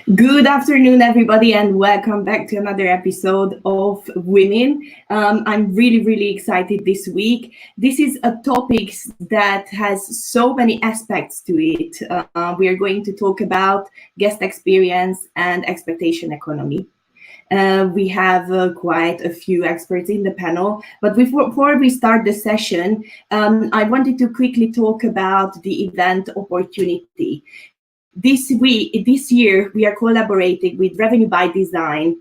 Good afternoon, everybody, and welcome back to another episode of Women. I'm really excited this week. This is a topic that has so many aspects to it. We are going to talk about guest experience and expectation economy. We have quite a few experts in the panel, but before we start the session, I wanted to quickly talk about the event opportunity. This year, we are collaborating with Revenue by Design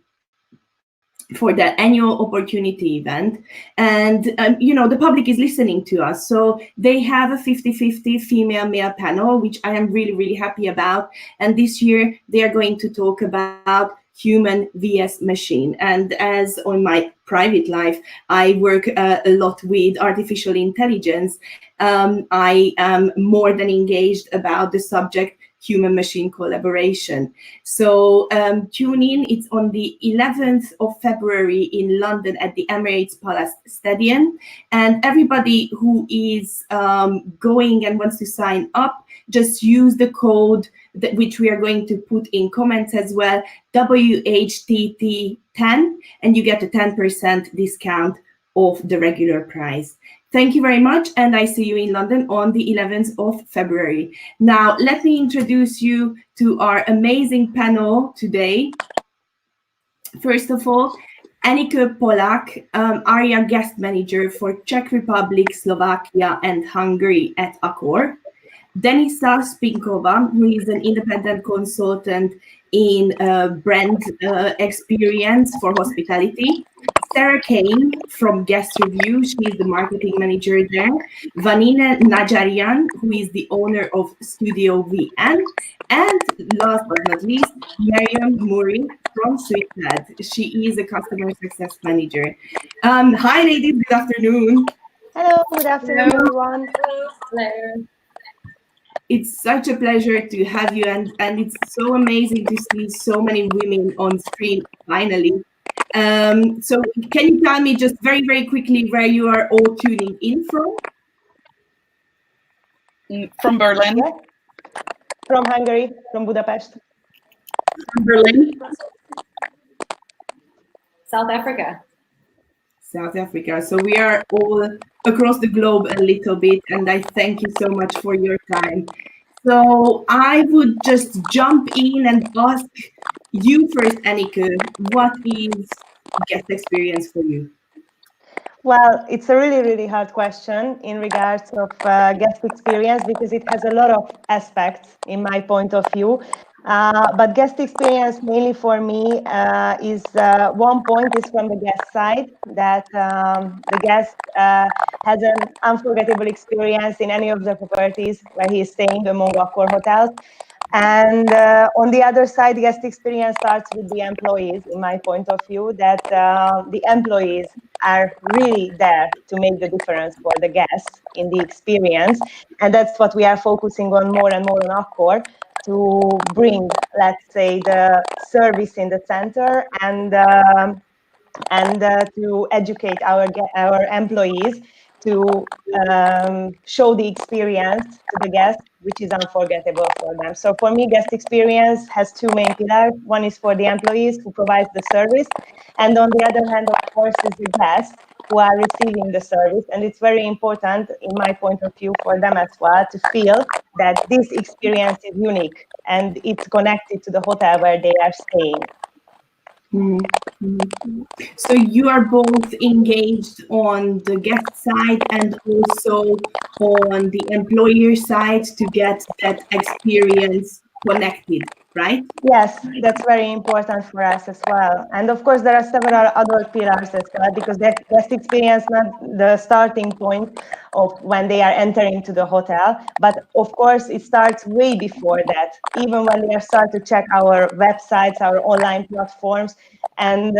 for the annual opportunity event. And, the public is listening to us. So they have a 50-50 female-male panel, which I am really happy about. And this year, they are going to talk about human vs machine. And as on my private life, I work a lot with artificial intelligence. I am more than engaged about the subject human-machine collaboration. So tune in. It's on the 11th of February in London at the Emirates Palace Stadium. And everybody who is going and wants to sign up, just use the code which we are going to put in comments as well, WHTT 10, and you get a 10% discount of the regular price. Thank you very much, and I see you in London on the 11th of February. Now, let me introduce you to our amazing panel today. First of all, Annika Polak, area guest manager for Czech Republic, Slovakia, and Hungary at Accor. Denisa Spinkova, who is an independent consultant in brand experience for hospitality. Sarah Kane from Guest Review, she is the marketing manager there. Vanina Najarian, who is the owner of Studio VN. And last but not least, Marion Murri from Switzerland. She is a customer success manager. Hi, ladies, good afternoon. Hello, good afternoon, everyone. Hello. It's such a pleasure to have you, and it's so amazing to see so many women on screen finally. So can you tell me just very quickly where you are all tuning in from? From Berlin. Yeah. From Hungary, from Budapest. From Berlin. South Africa. South Africa. So we are all across the globe a little bit, and I thank you so much for your time. So I would just jump in and ask you first, Annika, what is guest experience for you? Well, it's a really hard question in regards of guest experience because it has a lot of aspects in my point of view. But guest experience mainly for me is one point is from the guest side, that the guest has an unforgettable experience in any of the properties where he is staying among Accor hotels. And on the other side, guest experience starts with the employees, in my point of view, that the employees are really there to make the difference for the guests in the experience. And that's what we are focusing on more and more on Accor, to bring, let's say, the service in the center and to educate our employees to show the experience to the guests, which is unforgettable for them. So for me, guest experience has two main pillars. One is for the employees who provide the service, and on the other hand, of course, is the guests who are receiving the service. And it's very important, in my point of view, for them as well to feel that this experience is unique and it's connected to the hotel where they are staying. Mm-hmm. So you are both engaged on the guest side and also on the employer side to get that experience connected, right? Yes, that's very important for us as well. And of course, there are several other pillars as well, because the guest experience not the starting point of when they are entering to the hotel, but of course, it starts way before that, even when they are start to check our websites, our online platforms, and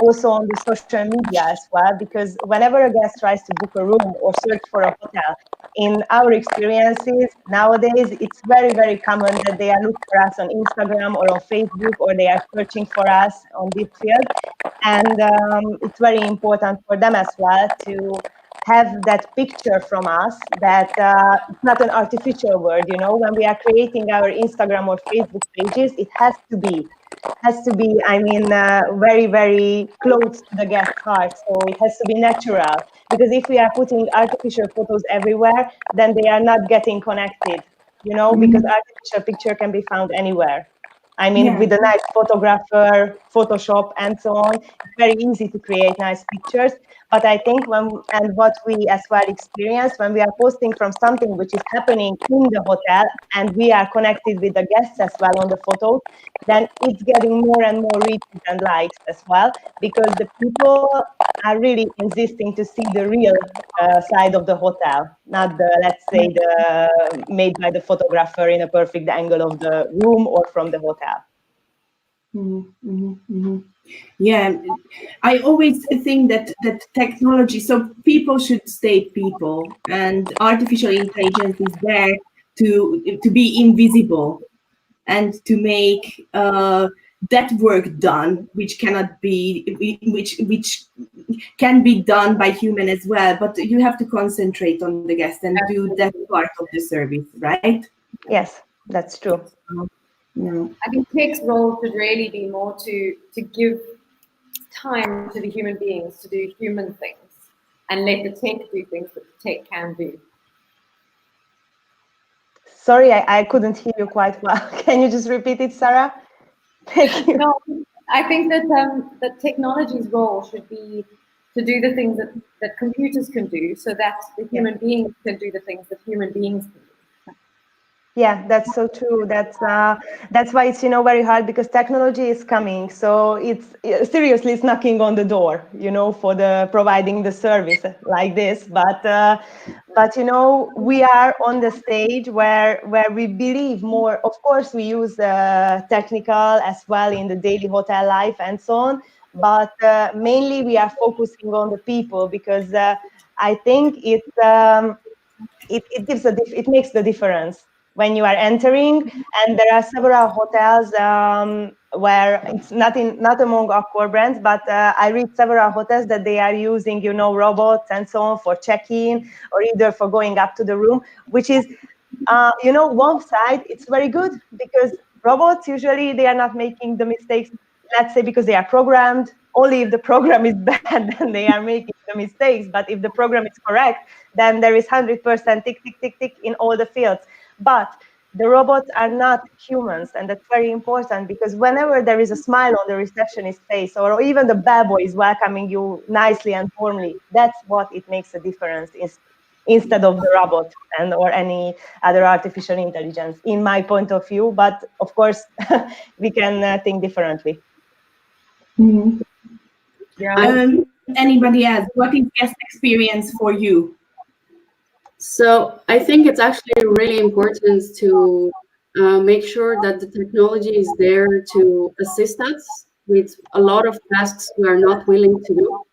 also on the social media as well, because whenever a guest tries to book a room or search for a hotel, in our experiences nowadays, it's very common that they are looking for us on Instagram or on Facebook, or they are searching for us on this field. And it's very important for them as well to have that picture from us that it's not an artificial word, you know, when we are creating our Instagram or Facebook pages, it has to be, I mean, very, very close to the guest's heart. So it has to be natural, because if we are putting artificial photos everywhere, then they are not getting connected, you know, because artificial picture can be found anywhere. I mean, with a nice photographer, Photoshop, and so on, it's very easy to create nice pictures. But I think what we as well experience when we are posting from something which is happening in the hotel, and we are connected with the guests as well on the photos, then it's getting more and more reaches and likes as well, because the people are really insisting to see the real side of the hotel, not the, let's say, the made by the photographer in a perfect angle of the room or from the hotel. Yeah, I always think that technology, so people should stay people, and artificial intelligence is there to be invisible and to make that work done, which cannot be, which can be done by human as well. But you have to concentrate on the guest and do that part of the service, right? Yes, that's true. No. I think tech's role should really be more to give time to the human beings to do human things and let the tech do things that the tech can do. Sorry, I couldn't hear you quite well. Can you just repeat it, Sarah? Thank you. No, I think that that technology's role should be to do the things that computers can do, so that the human beings can do the things that human beings can do. Yeah, that's so true. That's why it's, you know, very hard, because technology is coming. So it's seriously, it's knocking on the door, you know, for the providing the service like this. But you know, we are on the stage where we believe more. Of course, we use technical as well in the daily hotel life and so on. But mainly we are focusing on the people, because I think it gives it makes the difference when you are entering. And there are several hotels where it's not among our core brands, but I read several hotels that they are using, you know, robots and so on for check-in or either for going up to the room, which is, you know, one side it's very good, because robots usually they are not making the mistakes, let's say, because they are programmed. Only if the program is bad, then they are making the mistakes. But if the program is correct, then there is 100% tick, tick, tick, tick in all the fields. But the robots are not humans, and that's very important, because whenever there is a smile on the receptionist's face, or even the bellboy is welcoming you nicely and warmly, that's what it makes a difference instead of the robot or any other artificial intelligence, in my point of view. But of course, we can think differently. Yeah. Anybody else? What is guest experience for you? So I think it's actually really important to make sure that the technology is there to assist us with a lot of tasks we are not willing to do.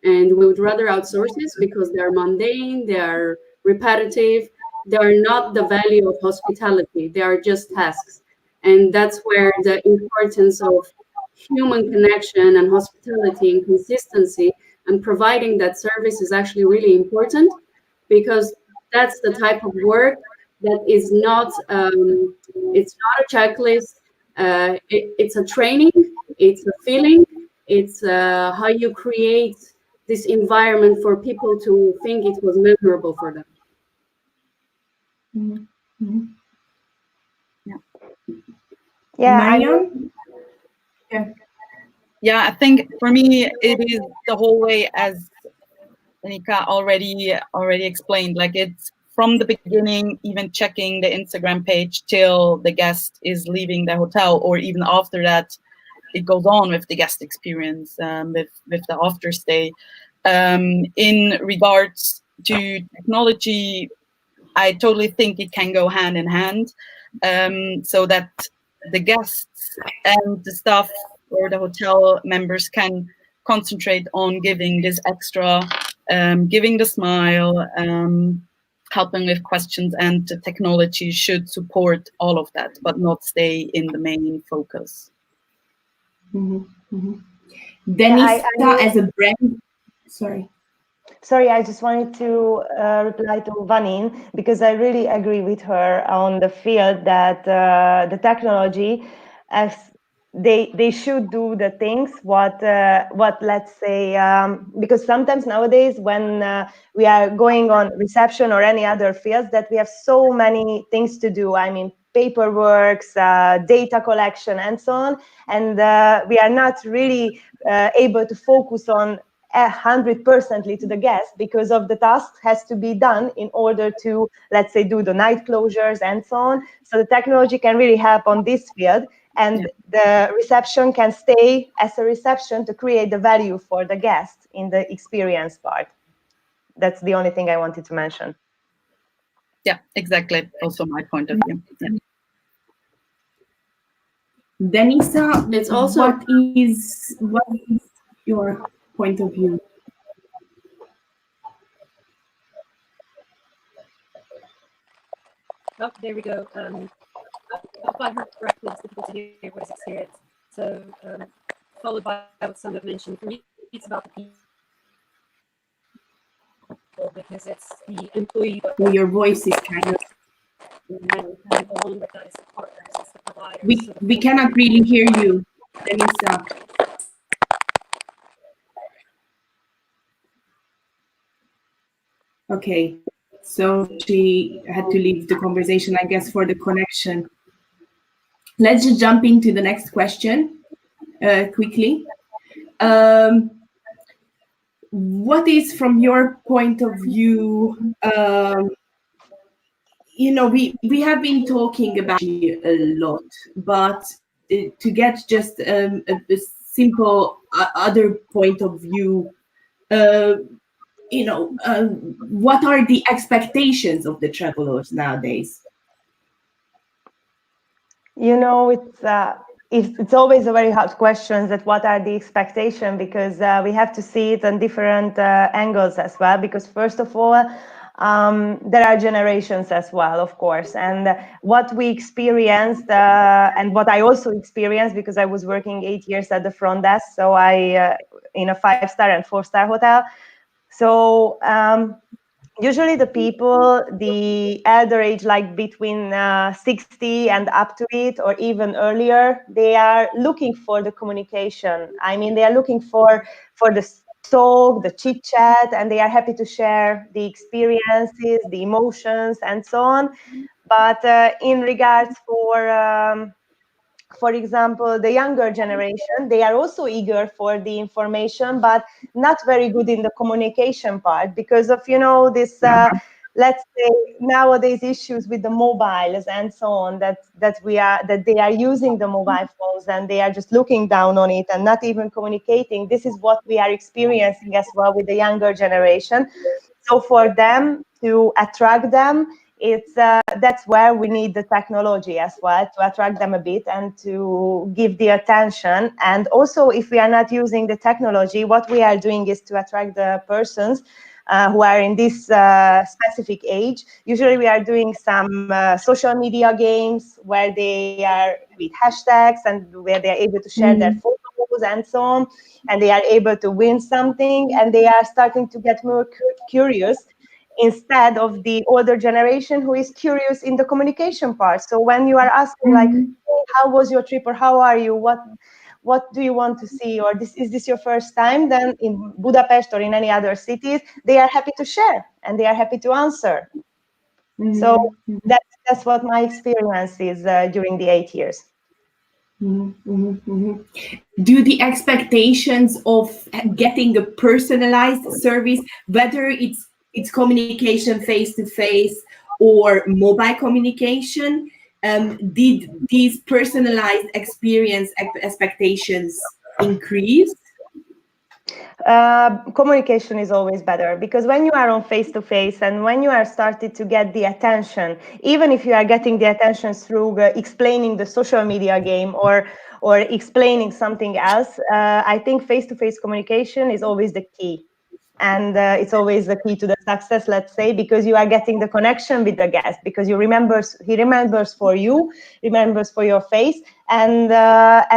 And we would rather outsource this because they are mundane, they are repetitive, they are not the value of hospitality, they are just tasks. And that's where the importance of human connection and hospitality and consistency and providing that service is actually really important, because that's the type of work that is not, it's not a checklist, it's a training, it's a feeling, it's how you create this environment for people to think it was memorable for them. Yeah, Marion? Yeah, I think for me it is the whole way, as Danica already explained. Like, it's from the beginning, even checking the Instagram page till the guest is leaving the hotel, or even after that, it goes on with the guest experience, with the after stay. In regards to technology, I totally think it can go hand in hand, so that the guests and the staff or the hotel members can concentrate on giving this extra, giving the smile, helping with questions, and the technology should support all of that, but not stay in the main focus. Denisa, as a brand, sorry. Sorry, I just wanted to reply to Vanin, because I really agree with her on the field that the technology, as they should do the things what let's say, because sometimes nowadays when we are going on reception or any other fields, that we have so many things to do. I mean, paperwork, data collection, and so on, and we are not really able to focus on 100% to the guest, because of the task has to be done in order to, let's say, do the night closures and so on. So the technology can really help on this field, and the reception can stay as a reception to create the value for the guest in the experience part. That's the only thing I wanted to mention. Yeah, exactly. Also my point of view. Yeah. Denisa, It's also what is your point of view? Oh, there we go. If I heard correctly, it's difficult to hear what is experience. So, followed by what Sandra mentioned, for me, it's about the people, because it's the employee. Well, your voice is kind of. And along with that is the partners, it's the providers. We cannot really hear you, Denisa. Okay, so she had to leave the conversation, I guess, for the connection. Let's just jump into the next question quickly. What is, from your point of view, we have been talking about it a lot, but to get just a simple other point of view, what are the expectations of the travelers nowadays? It's always a very hard question, that what are the expectations, because we have to see it on different angles as well, because first of all, there are generations as well, of course, and what we experienced and what I also experienced, because I was working 8 years at the front desk, so I in a 5-star and 4-star hotel. So usually the people, the elder age, like between 60 and up to it, or even earlier, they are looking for the communication. I mean, they are looking for the talk, the chit chat, and they are happy to share the experiences, the emotions, and so on. But in regards for example, the younger generation, they are also eager for the information, but not very good in the communication part, because of, this, let's say, nowadays issues with the mobiles and so on, that they are using the mobile phones and they are just looking down on it and not even communicating. This is what we are experiencing as well with the younger generation. So for them, to attract them, that's where we need the technology as well, to attract them a bit and to give the attention. And also, if we are not using the technology, what we are doing is to attract the persons who are in this specific age. Usually we are doing some social media games where they are with hashtags and where they are able to share their photos and so on, and they are able to win something, and they are starting to get more curious, instead of the older generation who is curious in the communication part. So when you are asking like, how was your trip, or how are you, what do you want to see, or is this your first time, then in Budapest or in any other cities, they are happy to share and they are happy to answer. So that's what my experience is during the 8 years. Do the expectations of getting a personalized service, whether it's communication face to face or mobile communication, did these personalized experience expectations increase? Communication is always better, because when you are on face-to-face and when you are started to get the attention, even if you are getting the attention through explaining the social media game or explaining something else, I think face-to-face communication is always the key. And it's always the key to the success, let's say, because you are getting the connection with the guest, because he remembers for you, remembers for your face, and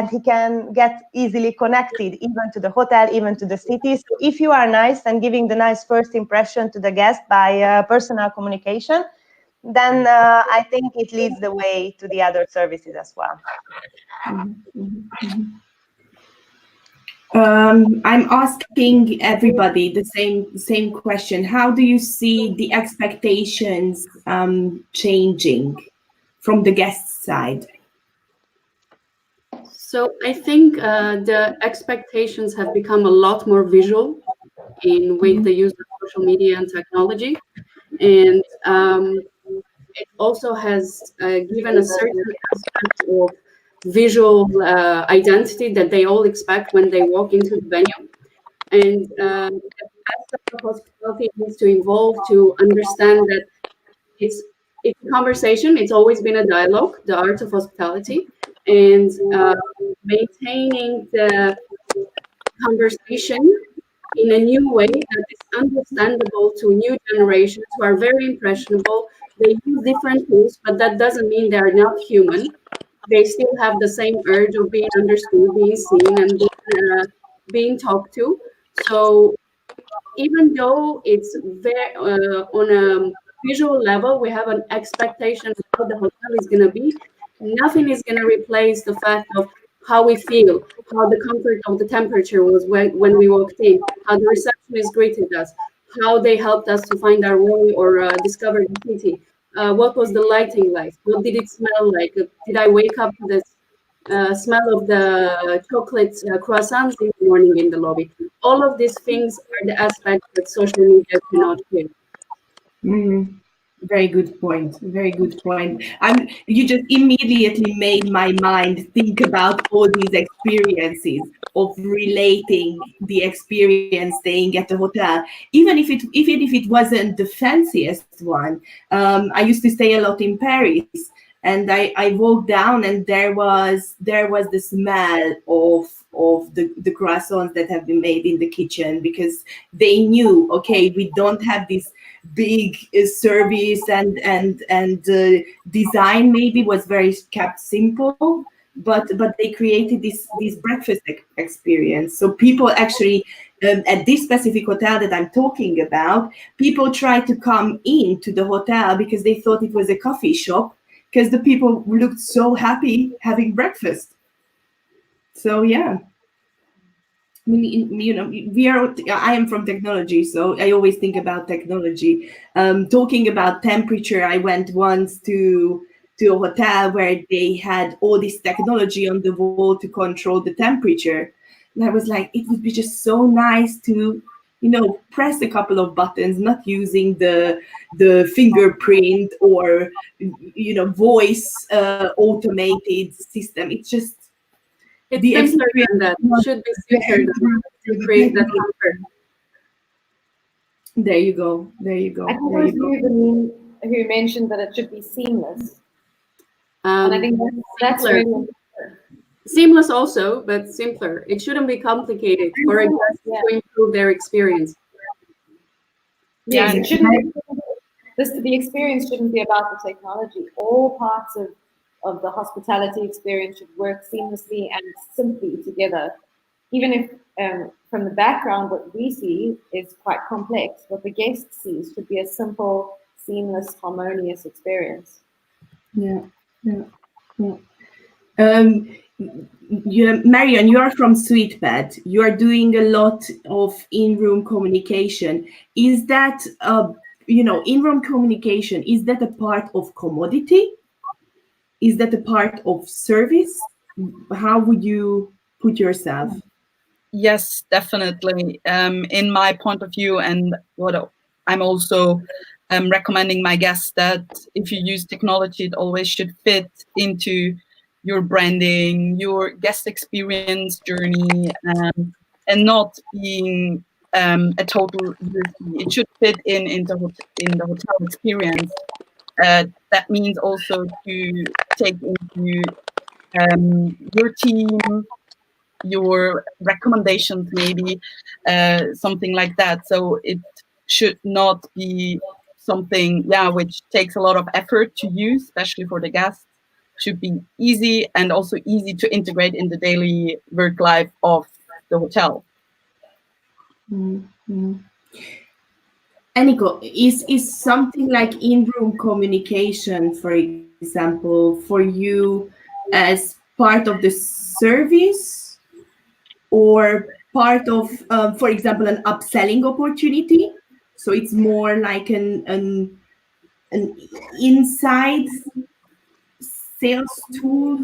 he can get easily connected even to the hotel, even to the city. So if you are nice and giving the nice first impression to the guest by personal communication, then I think it leads the way to the other services as well. I'm asking everybody the same question. How do you see the expectations changing from the guest side? So I think the expectations have become a lot more visual with the use of social media and technology, and it also has given a certain aspect of visual identity that they all expect when they walk into the venue. And the aspect of hospitality needs to evolve to understand that it's a conversation. It's always been a dialogue, the art of hospitality, and maintaining the conversation in a new way that is understandable to new generations who are very impressionable. They use different tools, but that doesn't mean they are not human. They still have the same urge of being understood, being seen, and being talked to. So even though it's very on a visual level, we have an expectation of how the hotel is going to be. Nothing is going to replace the fact of how we feel, how the comfort of the temperature was when we walked in, how the receptionist greeted us, how they helped us to find our way or discover the city. What was the lighting like? What did it smell like? Did I wake up to this smell of the chocolate croissants in the morning in the lobby? All of these things are the aspects that social media cannot give. Very good point. Very good point. You just immediately made my mind think about all these experiences of relating the experience staying at the hotel, even if it wasn't the fanciest one. I used to stay a lot in Paris, and I walked down, and there was the smell of the croissants that have been made in the kitchen, because they knew, okay, we don't have this big service, and design maybe was very kept simple, but they created this breakfast experience. So people actually at this specific hotel that I'm talking about, people tried to come into the hotel because they thought it was a coffee shop, because the people looked so happy having breakfast. So yeah, I mean, I am from technology, so I always think about technology. Talking about temperature, I went once to a hotel where they had all this technology on the wall to control the temperature, and I was like, it would be just so nice to, press a couple of buttons, not using the fingerprint or voice automated system. It's just it's simpler than that. It should be simpler to create that comfort. There you go. I think it was you who mentioned that it should be seamless. And I think that's really important. Seamless also, but simpler. It shouldn't be complicated for a guest to improve their experience. Yes, it shouldn't. The experience shouldn't be about the technology. All parts of the hospitality experience should work seamlessly and simply together. Even if from the background what we see is quite complex, what the guest sees should be a simple, seamless, harmonious experience. Yeah. Marion, you are from Sweetbed. You are doing a lot of in-room communication. Is that in-room communication, is that a part of commodity? Is that a part of service? How would you put yourself? Yes, definitely. In my point of view, and what I'm also recommending my guests, that if you use technology, it always should fit into your branding, your guest experience journey, and not being a total USP. It should fit in the hotel experience. That means also to take into your team, your recommendations, maybe something like that. So it should not be something, which takes a lot of effort to use, especially for the guests. Should be easy and also easy to integrate in the daily work life of the hotel. Mm-hmm. Eniko, is something like in-room communication, for example, for you as part of the service or part of, for example, an upselling opportunity? So it's more like an inside sales tool?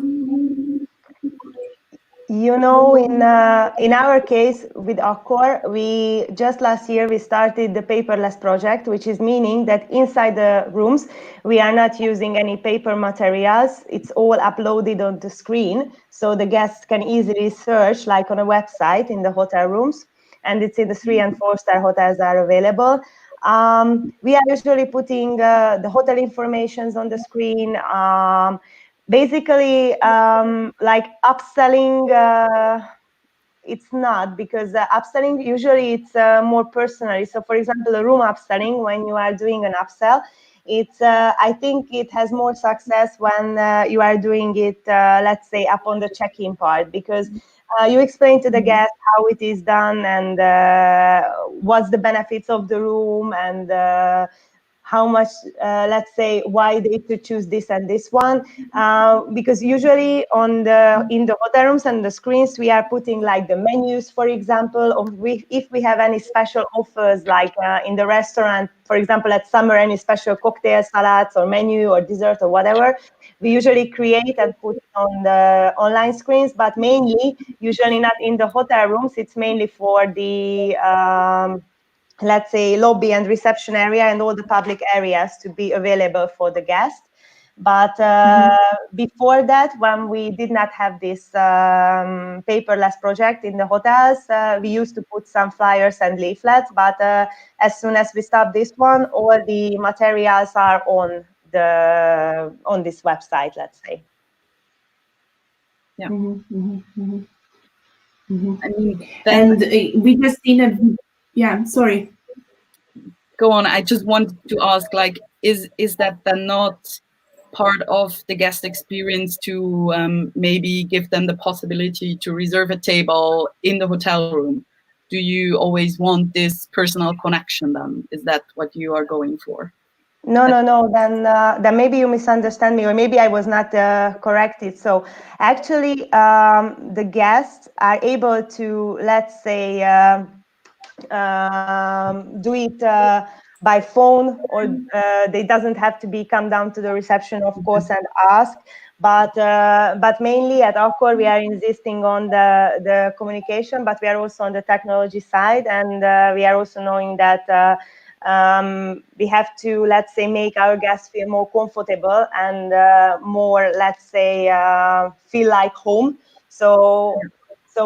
You know, in our case with Accor, we just last year we started the paperless project, which is meaning that inside the rooms we are not using any paper materials. It's all uploaded on the screen, so the guests can easily search, like on a website in the hotel rooms, and it's in the 3- and 4-star hotels are available. We are usually putting the hotel informations on the screen. Basically, like upselling, it's not, because upselling usually it's more personally. So, for example, a room upselling, when you are doing an upsell, it's I think it has more success when you are doing it, let's say, up on the check-in part, because you explain to the guest how it is done and what's the benefits of the room and how much, let's say, why they should choose this and this one, because usually in the hotel rooms and the screens we are putting like the menus, for example, of if we have any special offers, like in the restaurant, for example, at summer, any special cocktail salads or menu or dessert or whatever, we usually create and put on the online screens, but mainly usually not in the hotel rooms. It's mainly for the let's say lobby and reception area and all the public areas to be available for the guest. But before that, when we did not have this paperless project in the hotels, we used to put some flyers and leaflets. But as soon as we stopped this one, all the materials are on this website, let's say. Yeah. I mean, and we just seen sorry. Go on. I just wanted to ask, like, is that then not part of the guest experience to maybe give them the possibility to reserve a table in the hotel room? Do you always want this personal connection then? Is that what you are going for? No. Then maybe you misunderstand me, or maybe I was not corrected. So actually, the guests are able to, let's say, do it by phone, or they doesn't have to come down to the reception, of course, and ask. But mainly at Accor, we are insisting on the communication, but we are also on the technology side, and we are also knowing that we have to, let's say, make our guests feel more comfortable and more, let's say, feel like home. So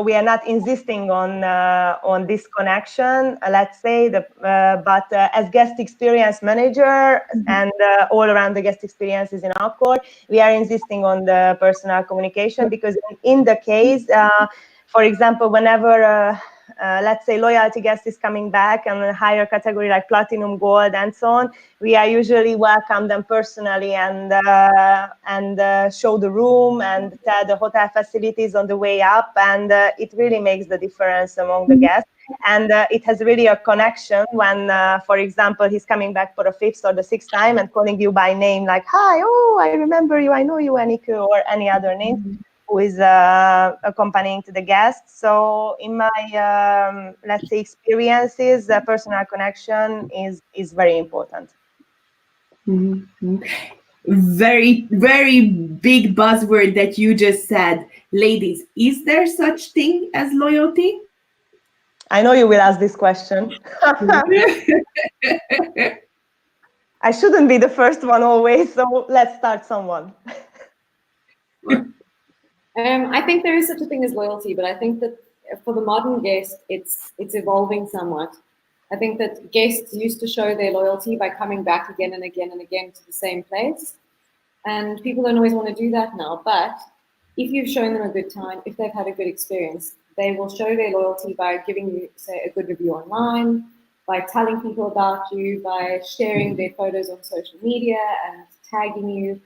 we are not insisting on this connection, let's say, but as guest experience manager and all around the guest experiences in Accor, we are insisting on the personal communication, because in the case, for example, whenever let's say loyalty guest is coming back and a higher category like platinum, gold, and so on, we are usually welcome them personally and show the room and tell the hotel facilities on the way up, and it really makes the difference among the guests. And it has really a connection when, for example, he's coming back for the 5th or the 6th time and calling you by name, like, "Hi, oh, I remember you, I know you, Eniko," or any other name, who is accompanying to the guests. So in my, let's say, experiences, personal connection is very important. Very, very big buzzword that you just said. Ladies, is there such thing as loyalty? I know you will ask this question. I shouldn't be the first one always, so let's start someone. I think there is such a thing as loyalty, but I think that for the modern guest, it's evolving somewhat. I think that guests used to show their loyalty by coming back again and again and again to the same place. And people don't always want to do that now. But if you've shown them a good time, if they've had a good experience, they will show their loyalty by giving you, say, a good review online, by telling people about you, by sharing their photos on social media and tagging you.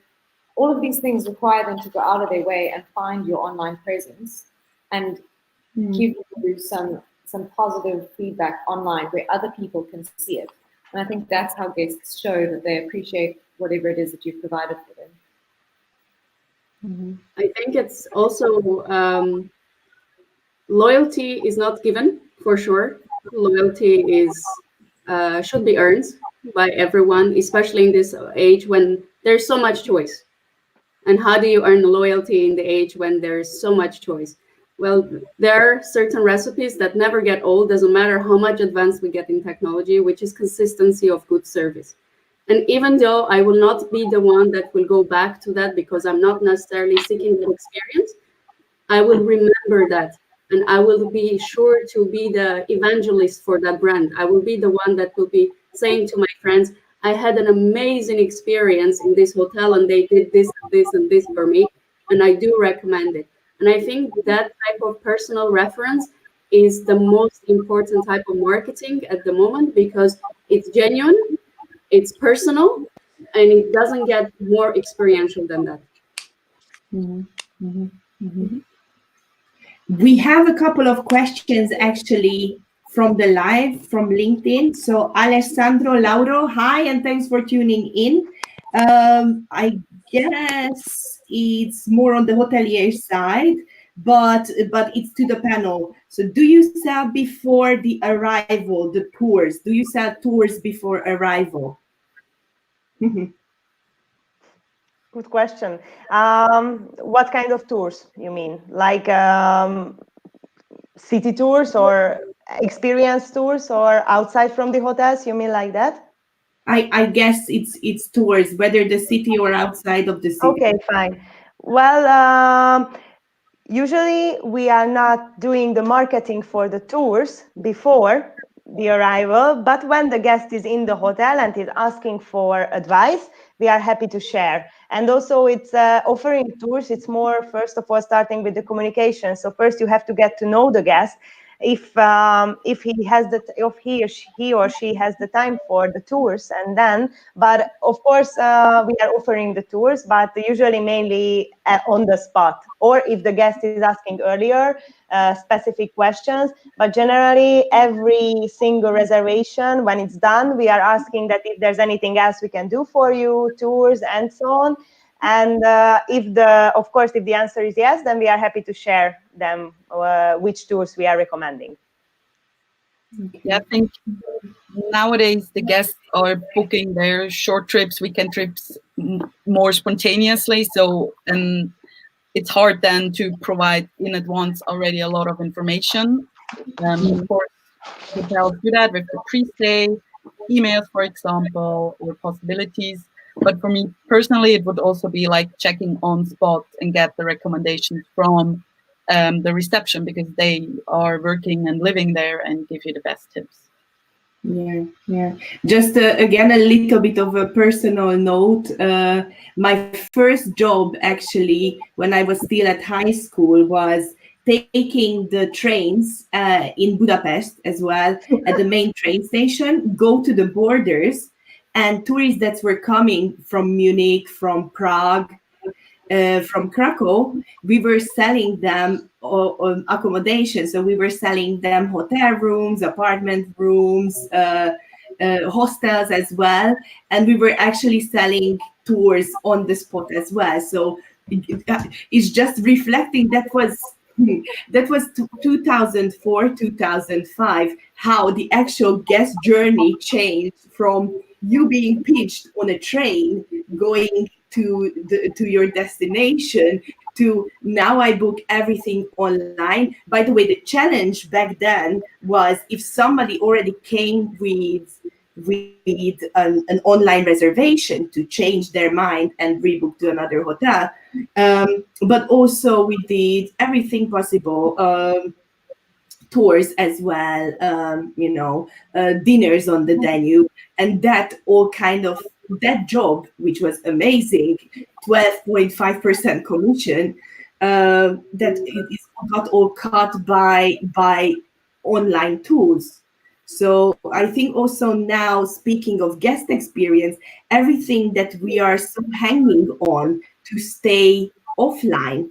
All of these things require them to go out of their way and find your online presence and give you some positive feedback online where other people can see it. And I think that's how guests show that they appreciate whatever it is that you've provided for them. I think it's also loyalty is not given for sure. Loyalty is should be earned by everyone, especially in this age when there's so much choice. And how do you earn loyalty in the age when there's so much choice? Well, there are certain recipes that never get old, doesn't matter how much advanced we get in technology, which is consistency of good service. And even though I will not be the one that will go back to that because I'm not necessarily seeking that experience, I will remember that. And I will be sure to be the evangelist for that brand. I will be the one that will be saying to my friends, I had an amazing experience in this hotel and they did this, this, and this for me. And I do recommend it. And I think that type of personal reference is the most important type of marketing at the moment because it's genuine, it's personal, and it doesn't get more experiential than that. We have a couple of questions actually from the live from LinkedIn. So Alessandro Lauro, hi, and thanks for tuning in. I guess it's more on the hotelier side, but it's to the panel. So do you sell before the arrival, the tours? Do you sell tours before arrival? Good question. What kind of tours you mean? Like city tours or experience tours or outside from the hotels? You mean like that? I guess it's tours, whether the city or outside of the city. Okay, fine. Well, usually we are not doing the marketing for the tours before the arrival, but when the guest is in the hotel and is asking for advice, we are happy to share. And also it's offering tours, it's more, first of all, starting with the communication. So first you have to get to know the guest. If he or she has the time for the tours, and then, but of course we are offering the tours, but usually mainly on the spot, or if the guest is asking earlier specific questions. But generally every single reservation, when it's done, we are asking that if there's anything else we can do for you, tours and so on. And if the answer is yes, then we are happy to share them, which tours we are recommending. Yeah, I think nowadays the guests are booking their short trips, weekend trips more spontaneously. So, and it's hard then to provide in advance already a lot of information. Of course, hotels do that with the pre-stay, emails, for example, or possibilities. But for me personally, it would also be like checking on spot and get the recommendations from the reception, because they are working and living there and give you the best tips. Yeah. Just again, a little bit of a personal note. My first job, actually, when I was still at high school, was taking the trains in Budapest as well, at the main train station, go to the borders, and tourists that were coming from Munich, from Prague, from Krakow, we were selling them on accommodation. So we were selling them hotel rooms, apartment rooms, hostels as well. And we were actually selling tours on the spot as well. So it's just reflecting that was 2004, 2005, how the actual guest journey changed from you being pitched on a train going to your destination to now I book everything online. By the way, the challenge back then was if somebody already came with an online reservation, to change their mind and rebook to another hotel. But also we did everything possible, tours as well, dinners on the Danube, and that all kind of, that job, which was amazing, 12.5% commission, that is got all cut by online tools. So I think also now, speaking of guest experience, everything that we are so hanging on to stay offline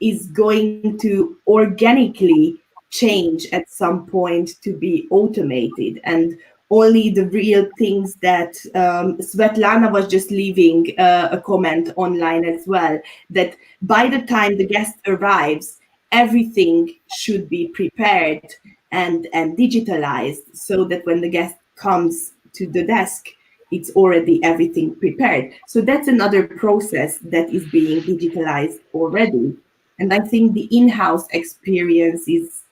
is going to organically change at some point to be automated, and only the real things that Svetlana was just leaving a comment online as well, that by the time the guest arrives, everything should be prepared and digitalized, so that when the guest comes to the desk, it's already everything prepared. So that's another process that is being digitalized already. And I think the in-house experience is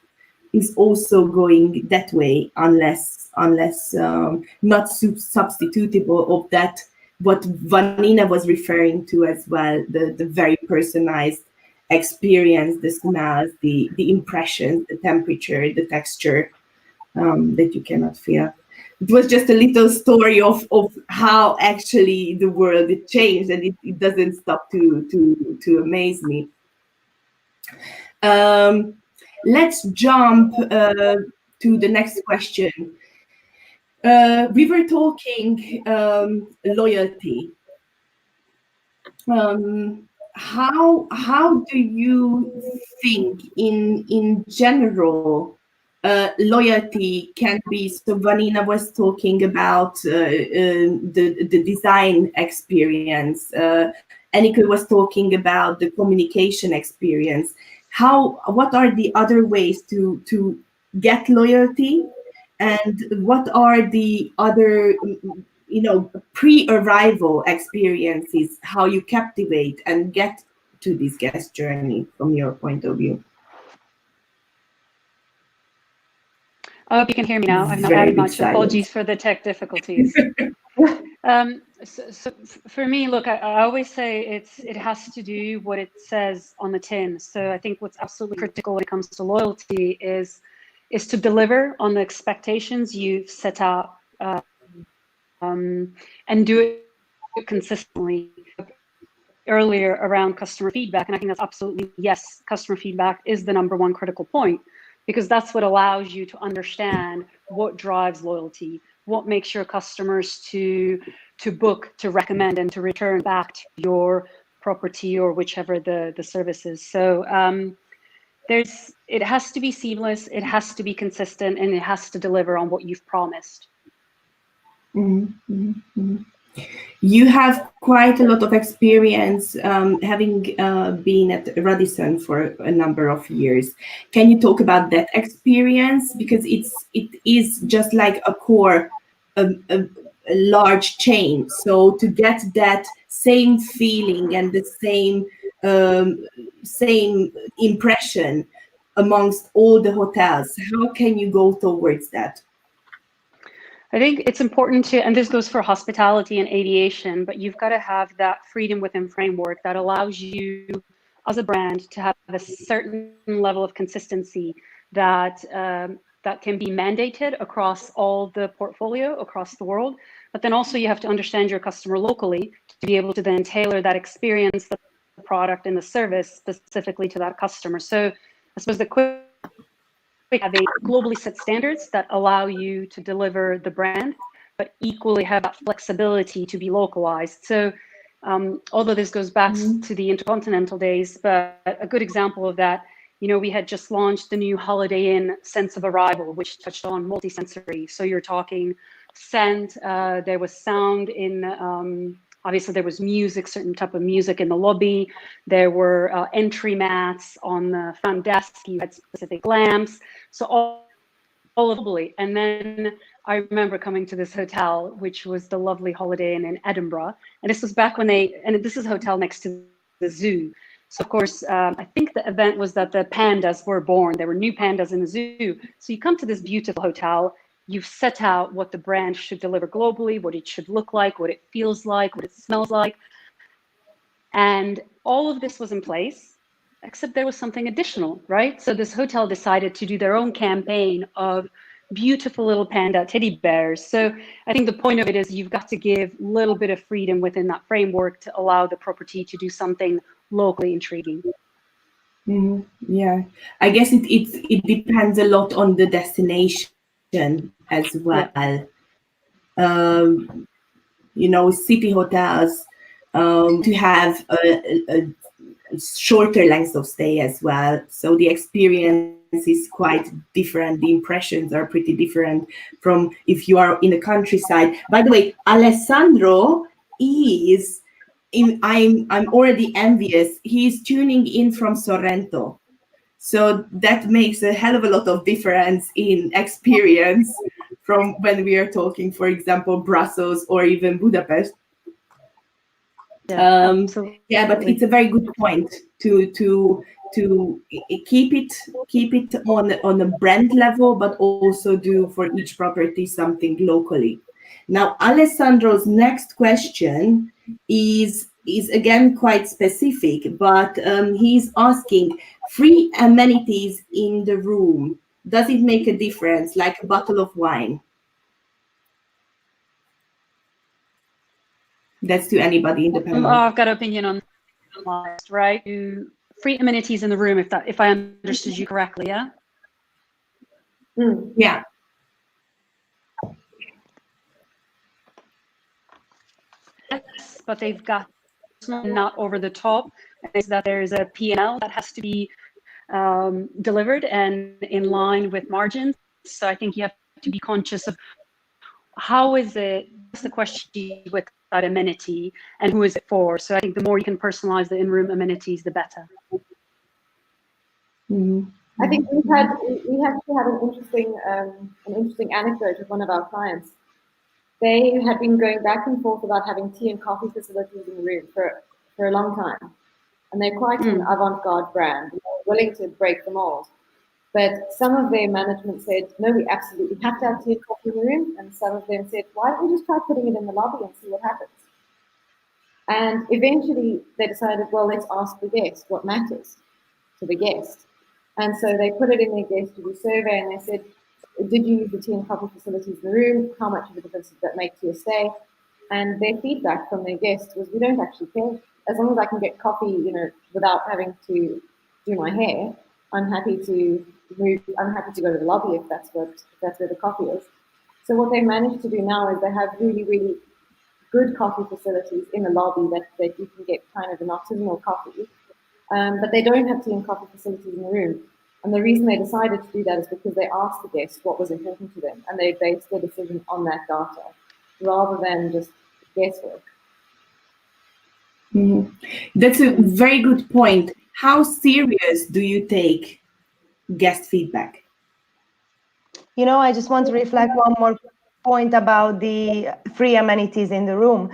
also going that way, unless not substitutable of that, what Vanina was referring to as well, the very personalized experience, the smells, the impressions, the temperature, the texture, that you cannot feel. It was just a little story of how actually the world changed, and it doesn't stop to amaze me. Let's jump to the next question. We were talking loyalty. How do you think in general loyalty can be? So Vanina was talking about the design experience. Annika was talking about the communication experience. What are the other ways to get loyalty, and what are the other pre-arrival experiences, how you captivate and get to this guest journey from your point of view? I hope you can hear me now. I've not Very added big much. silence. Apologies for the tech difficulties. So for me, look, I always say it has to do what it says on the tin. So I think what's absolutely critical when it comes to loyalty is to deliver on the expectations you've set out, and do it consistently. Earlier around customer feedback, and I think that's absolutely, yes, customer feedback is the number one critical point, because that's what allows you to understand what drives loyalty, what makes your customers to book, to recommend, and to return back to your property or whichever the service is. So it has to be seamless, it has to be consistent, and it has to deliver on what you've promised. Mm-hmm. Mm-hmm. You have quite a lot of experience, having been at Radisson for a number of years. Can you talk about that experience? Because it is just like a core, a large chain. So to get that same feeling and the same impression amongst all the hotels, how can you go towards that? I think it's important to, and this goes for hospitality and aviation, but you've got to have that freedom within framework that allows you as a brand to have a certain level of consistency that that can be mandated across all the portfolio across the world. But then also you have to understand your customer locally to be able to then tailor that experience, the product and the service specifically to that customer. So I suppose the quick have a globally set standards that allow you to deliver the brand, but equally have that flexibility to be localized. So although this goes back to the intercontinental days, but a good example of that, we had just launched the new Holiday Inn Sense of Arrival, which touched on multisensory. So you're talking scent, there was sound in, obviously there was music, certain type of music in the lobby. There were entry mats on the front desk. You had specific lamps. So all globally. And then I remember coming to this hotel, which was the lovely Holiday Inn in Edinburgh. And this was back when this is a hotel next to the zoo. So of course, I think the event was that the pandas were born. There were new pandas in the zoo. So you come to this beautiful hotel, you've set out what the brand should deliver globally, what it should look like, what it feels like, what it smells like. And all of this was in place, except there was something additional, right? So this hotel decided to do their own campaign of beautiful little panda teddy bears. So I think the point of it is you've got to give a little bit of freedom within that framework to allow the property to do something locally intriguing. Yeah, I guess it depends a lot on the destination as well. Yeah. City hotels to have a shorter length of stay as well. So the experience is quite different. The impressions are pretty different from if you are in the countryside. By the way, Alessandro is I'm already envious. He's tuning in from Sorrento. So that makes a hell of a lot of difference in experience from when we are talking, for example, Brussels or even Budapest. Yeah, but it's a very good point to keep it on a brand level, but also do for each property something locally. Now, Alessandro's next question is again quite specific, but he's asking, free amenities in the room, does it make a difference, like a bottle of wine? That's to anybody in the panel. I've got an opinion on that, right? Free amenities in the room, if I understood you correctly, yeah? Yeah. Yes, but they've got not over the top. Is that there's a P&L that has to be delivered and in line with margins. So I think you have to be conscious of how is it, what's the question with that amenity and who is it for? So I think the more you can personalize the in-room amenities, the better. I think we actually had an interesting anecdote with one of our clients. They had been going back and forth about having tea and coffee facilities in the room for a long time. And they're quite an avant-garde brand, willing to break the mold. But some of their management said, no, we absolutely have to have tea and coffee in the room. And some of them said, why don't we just try putting it in the lobby and see what happens? And eventually they decided, well, let's ask the guest what matters to the guest. And so they put it in their guest review survey and they said, did you use the tea and coffee facilities in the room? How much of a difference did that make to your stay? And their feedback from their guests was, we don't actually care. As long as I can get coffee, without having to do my hair, I'm happy to go to the lobby if that's where the coffee is. So what they managed to do now is they have really, really good coffee facilities in the lobby that you can get kind of an artisanal coffee. But they don't have tea and coffee facilities in the room. And the reason they decided to do that is because they asked the guests what was important to them, and they based their decision on that data rather than just guesswork. That's a very good point. How serious do you take guest feedback? I just want to reflect one more point about the free amenities in the room.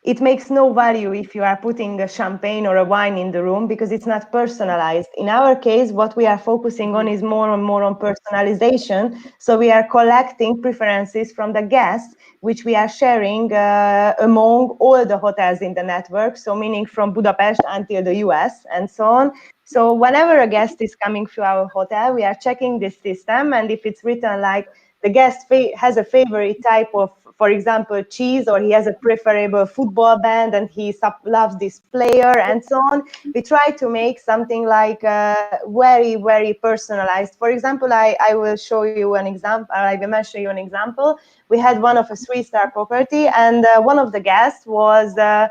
It makes no value if you are putting a champagne or a wine in the room because it's not personalized. In our case, what we are focusing on is more and more on personalization. So we are collecting preferences from the guests, which we are sharing among all the hotels in the network. So meaning from Budapest until the US and so on. So whenever a guest is coming to our hotel, we are checking this system. And if it's written like the guest has a favorite type of, for example, cheese, or he has a preferable football band and he loves this player and so on, we try to make something like very, very personalized. For example, I will show you an example. I will mention you an example. We had one of a 3-star property, and one of the guests was a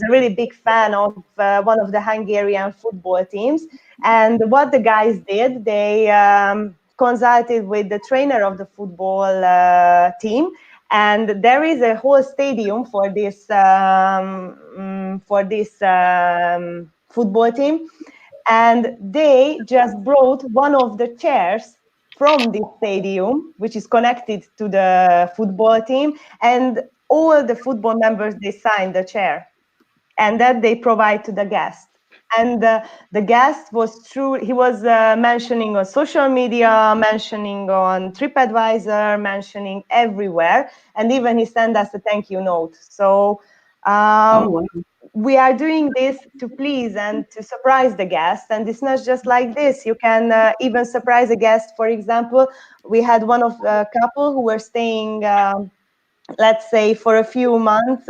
really big fan of one of the Hungarian football teams. And what the guys did, they consulted with the trainer of the football team, and there is a whole stadium for this football team, and they just brought one of the chairs from this stadium, which is connected to the football team, and all the football members, they signed the chair, and that they provide to the guest. And the guest was he was mentioning on social media, mentioning on TripAdvisor, mentioning everywhere. And even he sent us a thank you note. So we are doing this to please and to surprise the guest. And it's not just like this. You can even surprise a guest. For example, we had one of a couple who were staying let's say for a few months,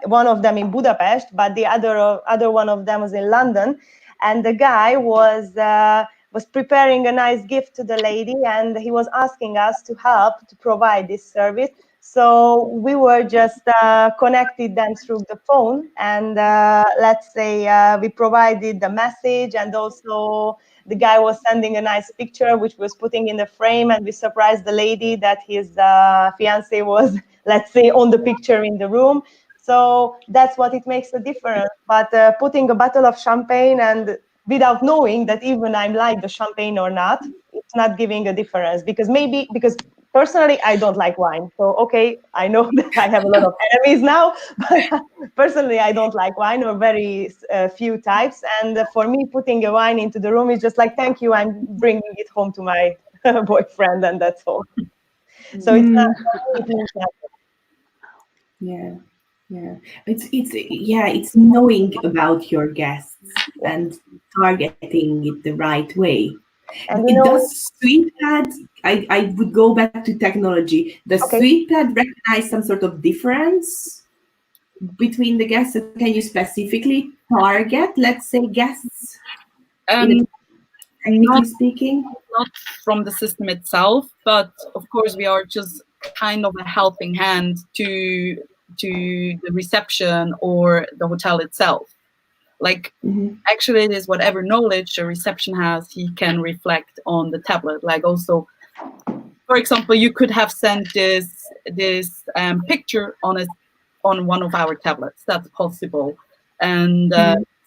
one of them in Budapest, but the other one of them was in London. and the guy was preparing a nice gift to the lady, and he was asking us to help to provide this service. So we were just connected then through the phone, and let's say we provided the message, and also the guy was sending a nice picture, which was putting in the frame, and we surprised the lady that his fiance was, let's say, on the picture in the room. So that's what it makes a difference. But putting a bottle of champagne and without knowing that even I like the champagne or not, it's not giving a difference, because personally, I don't like wine. So, okay, I know that I have a lot of enemies now, but personally, I don't like wine, or very few types. And for me, putting a wine into the room is just like, thank you, I'm bringing it home to my boyfriend, and that's all. So it's not. Yeah. Yeah, it's knowing about your guests and targeting it the right way. And It does SweetPad, I would go back to technology. Does SweetPad recognize some sort of difference between the guests? Can you specifically target, let's say, guests? Technically speaking? Not from the system itself, but of course we are just kind of a helping hand to the reception or the hotel itself. Like, actually it is whatever knowledge the reception has, he can reflect on the tablet. Like, also, for example, you could have sent this picture on one of our tablets. That's possible. And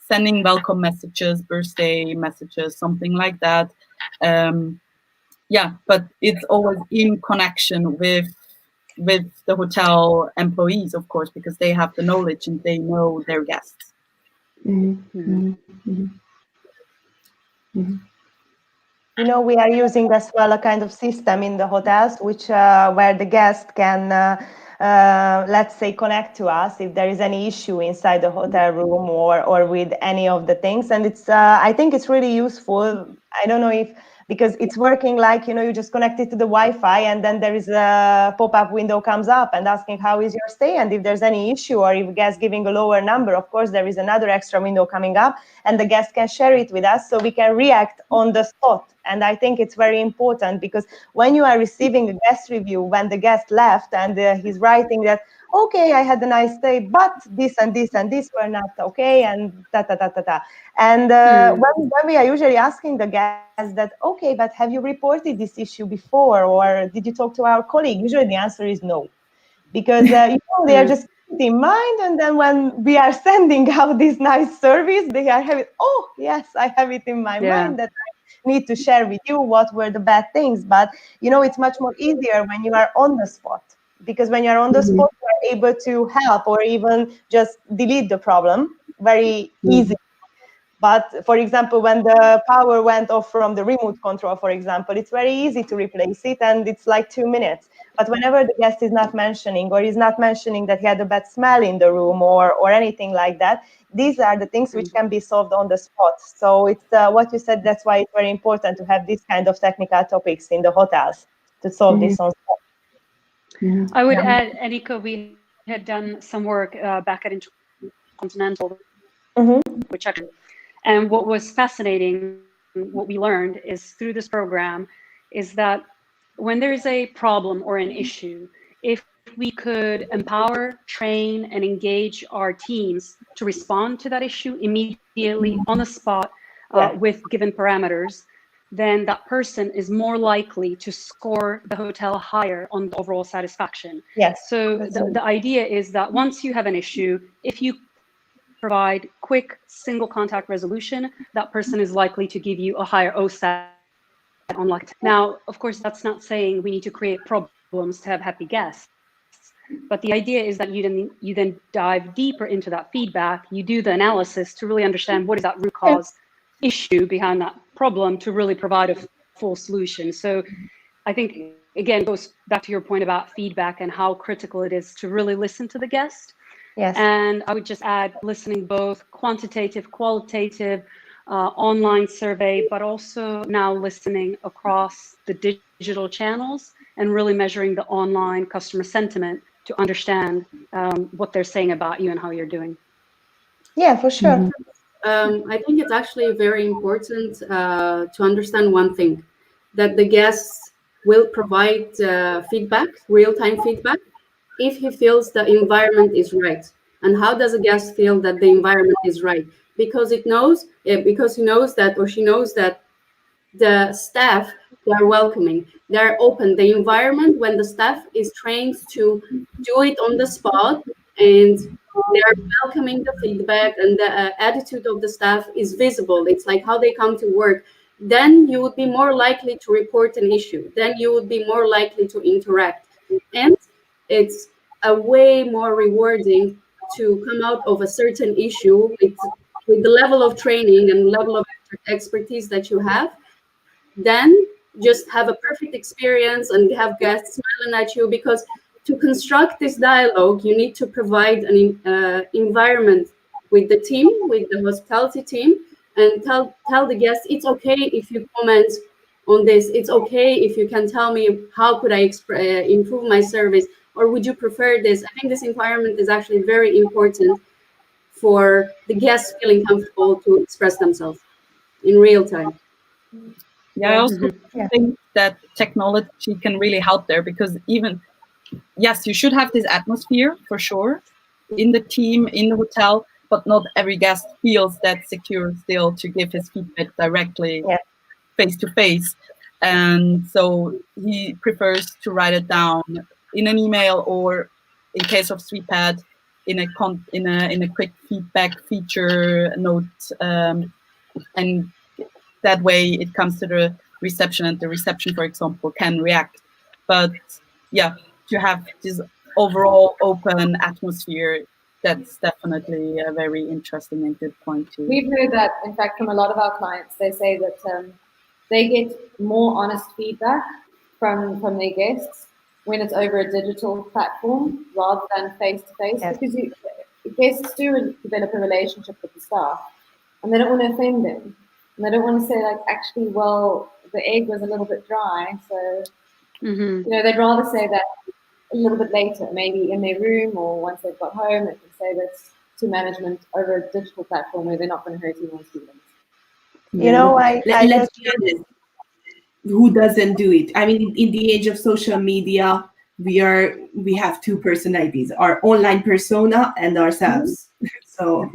sending welcome messages, birthday messages, something like that. But it's always in connection with the hotel employees, of course, because they have the knowledge and they know their guests. You know, we are using as well a kind of system in the hotels, which where the guest can, let's say, connect to us if there is any issue inside the hotel room or with any of the things. And it's, I think it's really useful. I don't know if, because it's working like, you know, you just connect it to the Wi-Fi, and then there is a pop-up window comes up and asking how is your stay, and if there's any issue, or if guest giving a lower number, of course there is another extra window coming up, and the guest can share it with us so we can react on the spot. And I think it's very important, because when you are receiving a guest review, when the guest left and he's writing that, okay, I had a nice day, but this and this and this were not okay, and ta-ta-ta-ta-ta. And when we are usually asking the guests that, okay, but have you reported this issue before, or did you talk to our colleague? Usually the answer is no, because you know, they are just in mind, and then when we are sending out this nice service, they are having, oh yes, I have it in my mind that I need to share with you what were the bad things. But you know, it's much more easier when you are on the spot, because when you're on the spot, you're able to help or even just delete the problem very easily. But for example, when the power went off from the remote control, for example, it's very easy to replace it, and it's like 2 minutes. But whenever the guest is not mentioning, or is not mentioning that he had a bad smell in the room or anything like that, these are the things which can be solved on the spot. So it's what you said, that's why it's very important to have this kind of technical topics in the hotels to solve this on spot. I would add, Annika, we had done some work back at Intercontinental, which actually, and what was fascinating, what we learned is through this program, is that when there's a problem or an issue, if we could empower, train, and engage our teams to respond to that issue immediately on the spot with given parameters, then that person is more likely to score the hotel higher on the overall satisfaction. Yes. So the idea is that once you have an issue, if you provide quick single contact resolution, that person is likely to give you a higher OSAT on luck. Now, of course, that's not saying we need to create problems to have happy guests, but the idea is that you then dive deeper into that feedback, you do the analysis to really understand what is that root cause issue behind that problem to really provide a full solution. So I think, again, it goes back to your point about feedback and how critical it is to really listen to the guest. Yes. And I would just add listening, both quantitative, qualitative, online survey, but also now listening across the digital channels and really measuring the online customer sentiment to understand what they're saying about you and how you're doing. Yeah, for sure. I think it's actually very important to understand one thing, that the guests will provide feedback, real-time feedback, if he feels the environment is right. And how does a guest feel that the environment is right? Because because he knows that, or she knows that the staff, they're welcoming, they're open. The environment, when the staff is trained to do it on the spot, and they're welcoming the feedback, and the attitude of the staff is visible, it's like how they come to work, then you would be more likely to report an issue, then you would be more likely to interact. And it's a way more rewarding to come out of a certain issue with the level of training and level of expertise that you have, then just have a perfect experience and have guests smiling at you. Because to construct this dialogue, you need to provide an environment with the team, with the hospitality team, and tell the guests it's okay if you comment on this. It's okay if you can tell me how could I improve my service, or would you prefer this? I think this environment is actually very important for the guests feeling comfortable to express themselves in real time. Yeah, I also Yeah. think that technology can really help there, because yes, you should have this atmosphere for sure in the team, in the hotel, but not every guest feels that secure still to give his feedback directly face to face. And so he prefers to write it down in an email, or in case of SweetPad, in a quick feedback feature note, and that way it comes to the reception, and the reception, for example, can react. But yeah, to have this overall open atmosphere, that's definitely a very interesting and good point too. We've heard that, in fact, from a lot of our clients. They say that they get more honest feedback from their guests when it's over a digital platform rather than face-to-face, because guests do develop a relationship with the staff, and they don't want to offend them. And they don't want to say, like, actually, well, the egg was a little bit dry, so they'd rather say that a little bit later, maybe in their room, or once they've got home, they can say this to management over a digital platform where they're not going to hurt anyone's feelings. You know, let's be honest. Who doesn't do it? I mean, in the age of social media, we have two personalities: our online persona and ourselves. So,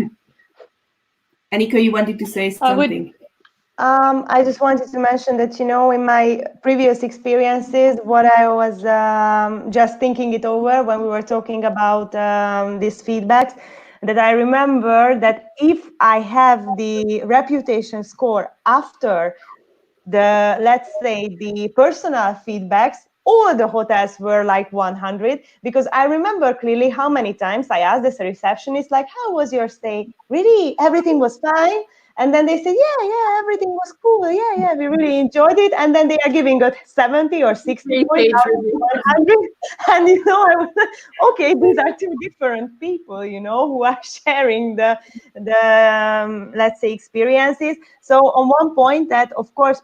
Annika, you wanted to say something? I just wanted to mention that, in my previous experiences, what I was just thinking it over when we were talking about these feedbacks, that I remember that if I have the reputation score after let's say, the personal feedbacks, all the hotels were like 100, because I remember clearly how many times I asked this receptionist, like, how was your stay? Really, everything was fine? And then they say, yeah, everything was cool. Yeah, we really enjoyed it. And then they are giving a 70 or 60 points out of 100. And, I was like, okay, these are two different people, who are sharing the let's say, experiences. So on one point that, of course,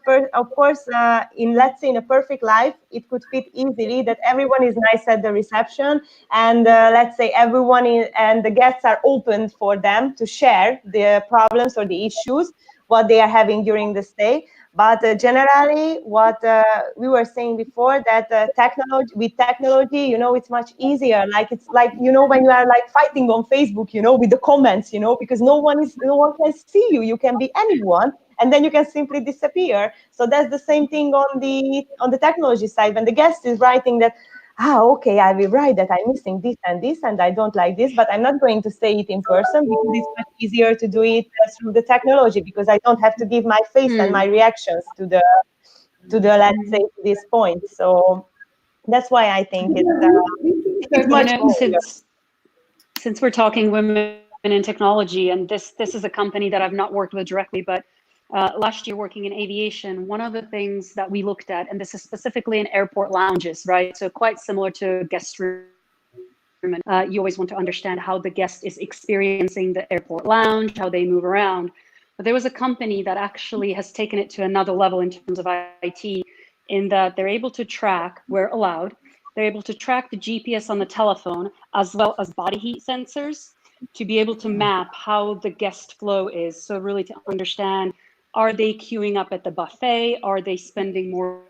in, let's say, in a perfect life, it could fit easily that everyone is nice at the reception, and let's say everyone and the guests are open for them to share the problems or the issues what they are having during the stay. But generally, what we were saying before, that with technology, it's much easier. Like, it's like, when you are like fighting on Facebook, with the comments, because no one can see you. You can be anyone, and then you can simply disappear. So that's the same thing on the technology side. When the guest is writing that, okay, I will write that I'm missing this, and I don't like this, but I'm not going to say it in person, because it's much easier to do it through the technology, because I don't have to give my face and my reactions to the let's say, to this point. So that's why I think it's much easier. Since we're talking women in technology, and this is a company that I've not worked with directly, but last year working in aviation, one of the things that we looked at, and this is specifically in airport lounges, right? So quite similar to a guest room. You always want to understand how the guest is experiencing the airport lounge, how they move around. But there was a company that actually has taken it to another level in terms of IT, in that they're able to track, where allowed, they're able to track the GPS on the telephone as well as body heat sensors. to be able to map how the guest flow is. So really to understand, are they queuing up at the buffet? Are they spending more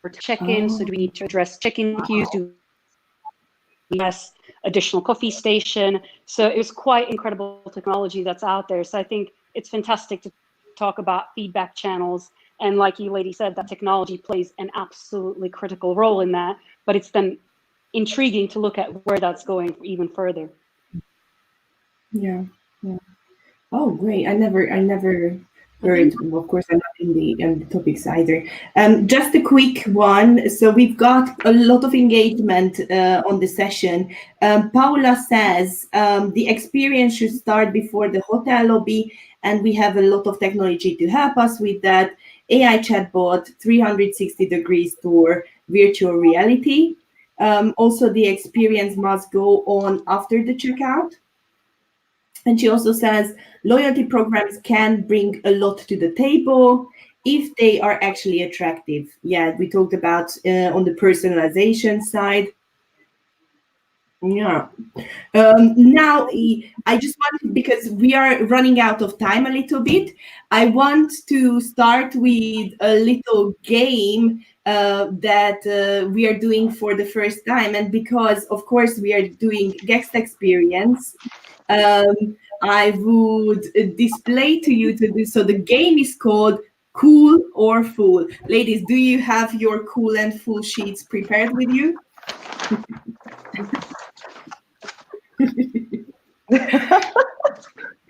to check-in? So do we need to address check-in queues? Do we address additional coffee station? So it was quite incredible technology that's out there. So I think it's fantastic to talk about feedback channels. And like you lady said, that technology plays an absolutely critical role in that, but it's then intriguing to look at where that's going even further. Yeah. Oh, great. I never heard. Of course, I'm not in the topics either. Just a quick one. So we've got a lot of engagement on the session. Paula says the experience should start before the hotel lobby, and we have a lot of technology to help us with that. AI chatbot, 360 degrees tour, virtual reality. Also, the experience must go on after the checkout. And she also says loyalty programs can bring a lot to the table if they are actually attractive. Yeah, we talked about on the personalization side. Yeah. Now, I just want, because we are running out of time a little bit, I want to start with a little game that we are doing for the first time. And because, of course, we are doing guest experience, I would display to you to do. So the game is called Cool or Fool. Ladies, do you have your cool and fool sheets prepared with you?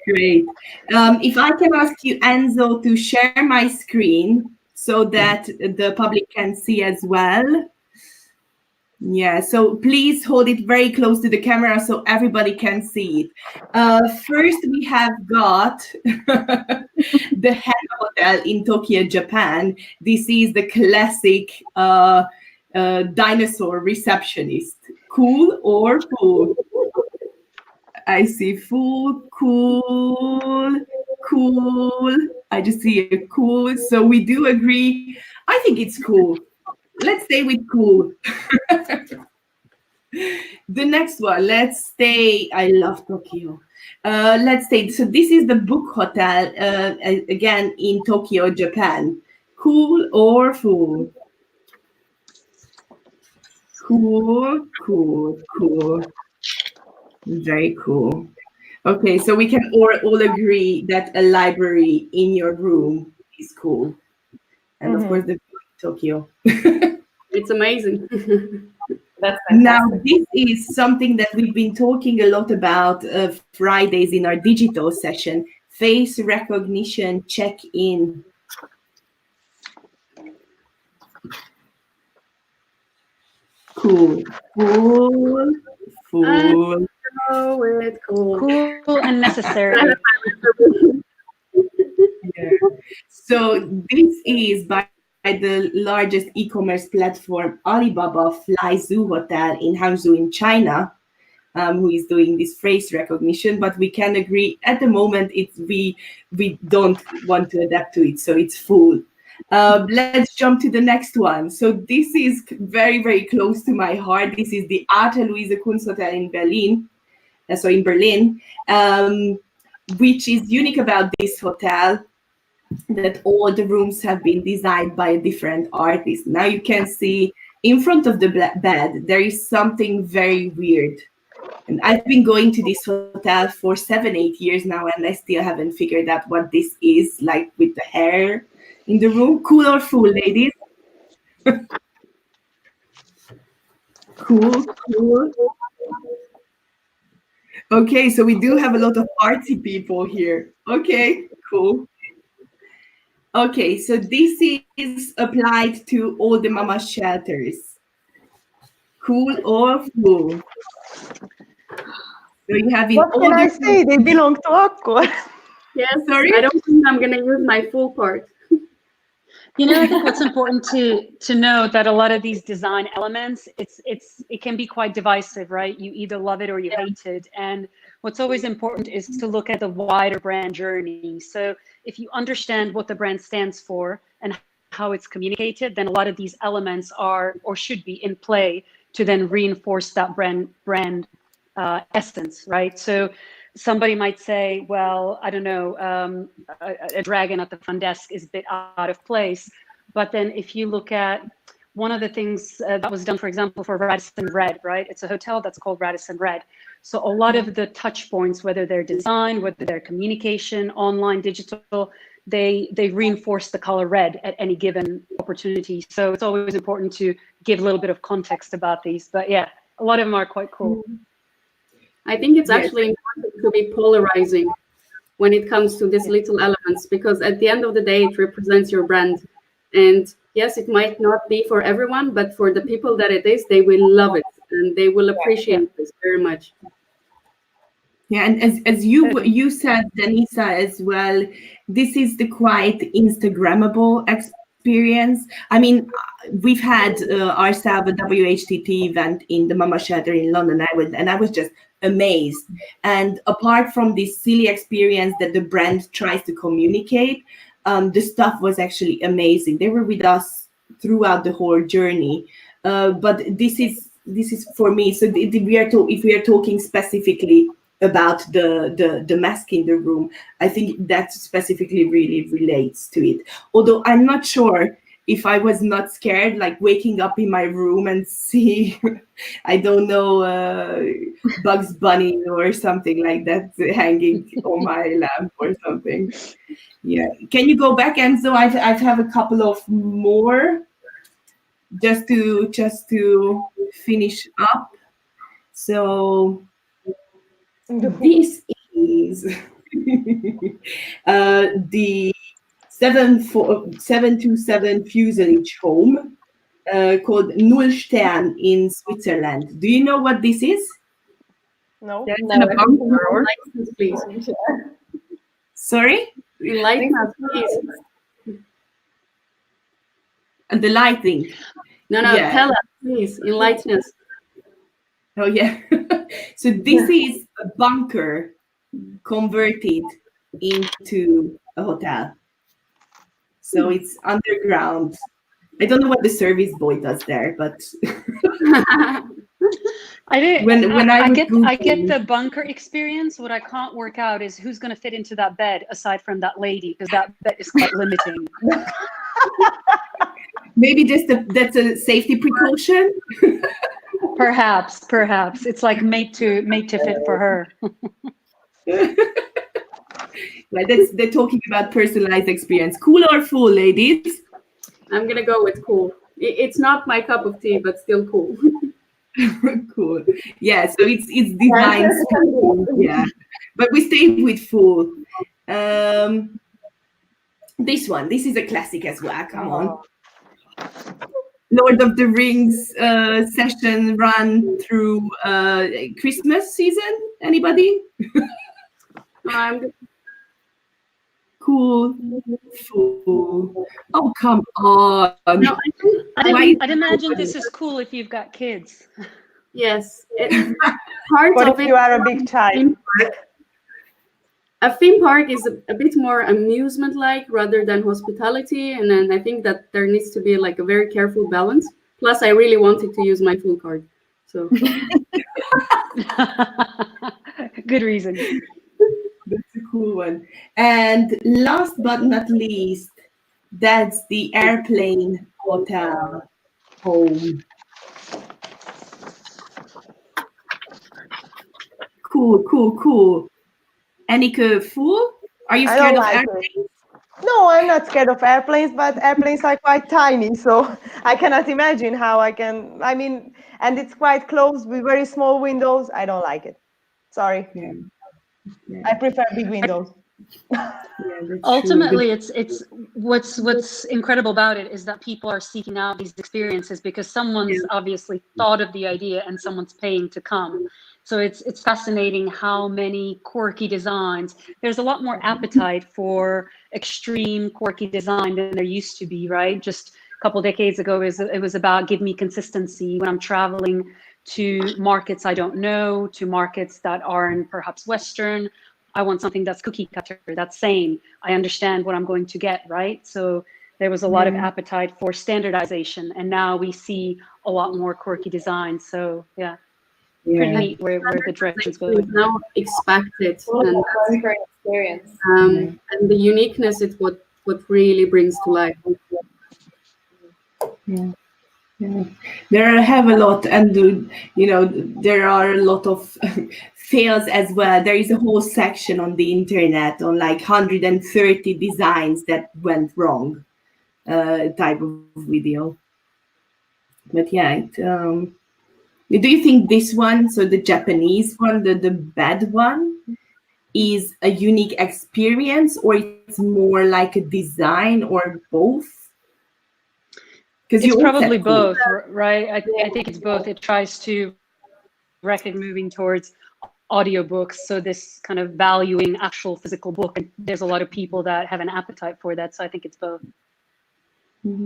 Great. If I can ask you, Enzo, to share my screen so that the public can see as well. Yeah, so please hold it very close to the camera so everybody can see it. First, we have got the Hana Hotel in Tokyo, Japan. This is the classic dinosaur receptionist. Cool or fool? I see fool, cool, cool. I just see a cool. So we do agree. I think it's cool. Let's stay with cool. The next one, let's stay. I love Tokyo. Let's stay. So this is the Book Hotel, again in Tokyo, Japan. Cool or fool? Cool, cool, cool. Very cool. Okay, so we can all agree that a library in your room is cool. And of course, the Tokyo. It's amazing. That's now, fantastic. this is something that we've been talking a lot about Fridays in our digital session, face recognition check-in. Cool, cool, cool. Oh, it's cool. Cool and necessary. Yeah. So this is by the largest e-commerce platform, Alibaba Fly Zoo Hotel in Hangzhou in China, who is doing this face recognition. But we can agree at the moment we don't want to adapt to it, so it's full. Let's jump to the next one. So this is very, very close to my heart. This is the Arte Luise Kunst Hotel in Berlin. So in Berlin, which is unique about this hotel, that all the rooms have been designed by a different artist. Now you can see in front of the bed, there is something very weird. And I've been going to this hotel for 7-8 years now, and I still haven't figured out what this is, like with the hair in the room. Cool or fool, ladies? Cool, cool. Okay, so we do have a lot of artsy people here. Okay, cool. Okay, so this is applied to all the mama shelters. Cool or fool? So you have in What all can I the say? They belong to Akkor. Yes, Sorry? I don't think I'm gonna use my full part. You know, I think what's important to know that a lot of these design elements, it can be quite divisive, right? You either love it or you hate it. And what's always important is to look at the wider brand journey. So if you understand what the brand stands for and how it's communicated, then a lot of these elements are or should be in play to then reinforce that brand essence, right? So somebody might say, well, I don't know, a dragon at the front desk is a bit out of place. But then if you look at one of the things that was done, for example, for Radisson Red, right? It's a hotel that's called Radisson Red. So a lot of the touch points, whether they're design, whether they're communication, online, digital, they reinforce the color red at any given opportunity. So it's always important to give a little bit of context about these. But yeah, a lot of them are quite cool. I think it's actually important to be polarizing when it comes to these little elements, because at the end of the day, it represents your brand. And yes, it might not be for everyone, but for the people that it is, they will love it and they will appreciate this very much. Yeah, and as you said, Denisa, as well, this is the quite Instagrammable experience. I mean, we've had ourselves a WHTT event in the Mama Shelter in London, and I was just amazed. And apart from this silly experience that the brand tries to communicate, the stuff was actually amazing. They were with us throughout the whole journey. But this is for me. So if we are talking specifically about the mask in the room, I think that specifically really relates to it. Although I'm not sure if I was not scared, like waking up in my room and see, I don't know, Bugs Bunny or something like that hanging on my lamp or something. Yeah. Can you go back, Enzo? I have a couple of more just to finish up. So this is the 727 fuselage home called Null Stern in Switzerland. Do you know what this is? No. Yeah, it's in a bunker, or? Please. Sorry? Enlighten us, please. And the lighting. No, Yeah. Tell us, please. Enlighten us. Oh, yeah. So this is a bunker converted into a hotel. So it's underground. I don't know what the service boy does there, but I get the bunker experience. What I can't work out is who's going to fit into that bed aside from that lady, because that bed is quite limiting. Maybe that's a safety precaution. Perhaps it's like made to fit for her. Like they're talking about personalized experience. Cool or full, ladies? I'm gonna go with cool. It's not my cup of tea, but still cool. Cool. Yeah, so it's designed. Yeah, but we stayed with full. This is a classic as well. Come on. Lord of the Rings session run through Christmas season. Anybody? Cool. Full. Oh, come on. No, I'd imagine this is cool if you've got kids. Yes. Part But of if it, you are a big child. A theme park is a bit more amusement-like rather than hospitality, and then I think that there needs to be like a very careful balance. Plus, I really wanted to use my full card, so Good reason. That's a cool one. And last but not least, that's the airplane hotel home. Cool. Annika, full? Are you scared of airplanes? No, I'm not scared of airplanes, but airplanes are quite tiny, so I cannot imagine how and it's quite closed with very small windows. I don't like it. Sorry. Yeah. I prefer big windows. Ultimately, it's what's incredible about it is that people are seeking out these experiences because someone's obviously thought of the idea and someone's paying to come. So it's fascinating how many quirky designs. There's a lot more appetite for extreme quirky design than there used to be, right? Just a couple of decades ago, it was about give me consistency when I'm traveling to markets I don't know, to markets that aren't perhaps Western. I want something that's cookie cutter, that's same. I understand what I'm going to get, right? So there was a lot of appetite for standardization, and now we see a lot more quirky designs. So yeah. pretty neat where the direction's It's going. now expected, and Very great experience. and the uniqueness is what really brings to life. Yeah. Yeah. There have a lot, and there are a lot of fails as well. There is a whole section on the internet on like 130 designs that went wrong, type of video. But yeah, do you think this one, so the Japanese one, the bad one, is a unique experience, or it's more like a design, or both? It's probably both, right? I think it's both. It tries to reckon moving towards audiobooks, so this kind of valuing actual physical book. And there's a lot of people that have an appetite for that, so I think it's both.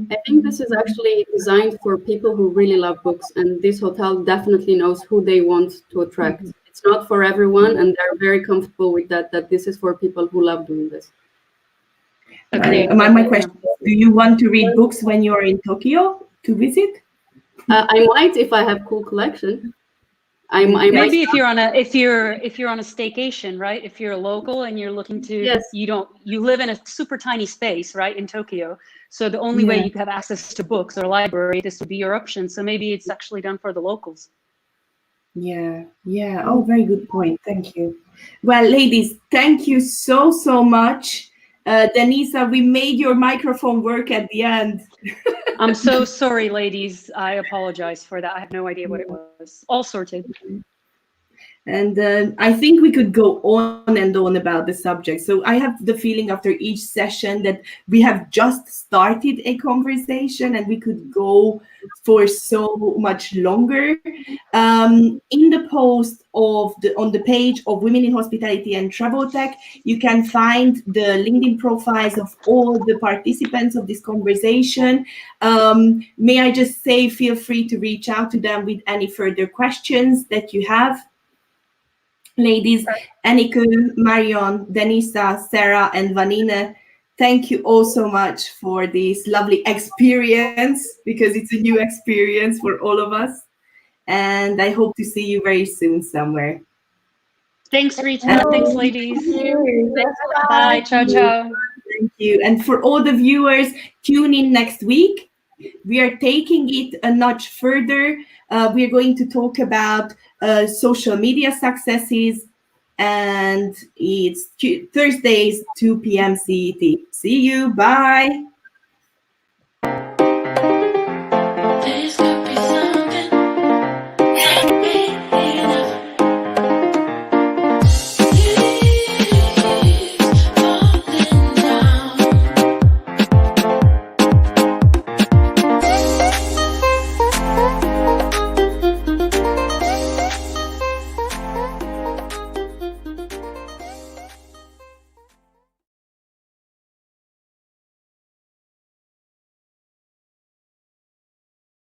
I think this is actually designed for people who really love books, and this hotel definitely knows who they want to attract. It's not for everyone, and they're very comfortable with that this is for people who love doing this. Okay. My question is, do you want to read books when you're in Tokyo to visit? I might if I have cool collection. Maybe if you're on a staycation, right? If you're a local and you're looking to, you live in a super tiny space, right, in Tokyo. So the only way you have access to books or library, this would be your option. So maybe it's actually done for the locals. Yeah. Oh, very good point. Thank you. Well, ladies, thank you so much. Denisa, we made your microphone work at the end. I'm so sorry, ladies. I apologize for that. I have no idea what it was. All sorted. And I think we could go on and on about the subject. So I have the feeling after each session that we have just started a conversation and we could go for so much longer. In the post on the page of Women in Hospitality and Travel Tech, you can find the LinkedIn profiles of all the participants of this conversation. May I just say, feel free to reach out to them with any further questions that you have. Ladies, Annika, Marion, Denisa, Sarah, and Vanina, thank you all so much for this lovely experience, because it's a new experience for all of us. And I hope to see you very soon somewhere. Thanks, Rita. Thanks, ladies. Bye. Ciao, ciao. Thank you. And for all the viewers, tune in next week. We are taking it a notch further. We are going to talk about social media successes, and it's Thursdays, 2 p.m. CET. See you. Bye.